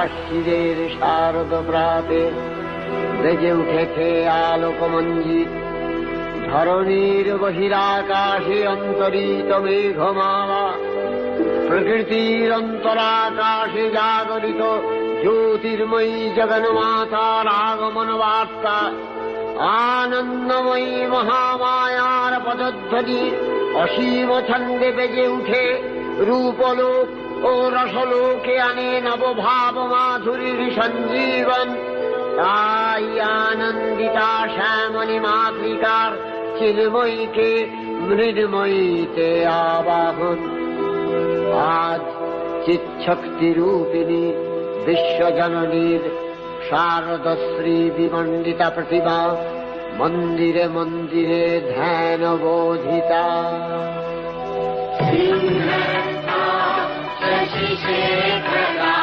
আশ্বিরের শারদ প্রাতে বেজে উঠেছে আলোকমঞ্জিত। ধরণীর বহিরাকাশে অন্তরিত মেঘমালা, প্রকৃতির অন্তরাকাশে জাগরিত জ্যোতির্ময়ী জগন্মাতার আগমন বার্তা। আনন্দময়ী মহামায়ার পদধ্বনি অসীম ছন্দে বেজে উঠে রূপলোক ও রসলোকে আনে নবভাব মাধুরীর সঞ্জীবন। তাই আনন্দিতা শ্যামলী মাতৃকার চিন্ময়ীকে মৃন্ময়ীতে আবাহন। আজ চিৎশক্তি রূপিণী বিশ্বজননীর শারদশ্রী বিমণ্ডিতা প্রতিমা মন্দিরে মন্দিরে ধ্যান বোধিতা। শশিশেখরা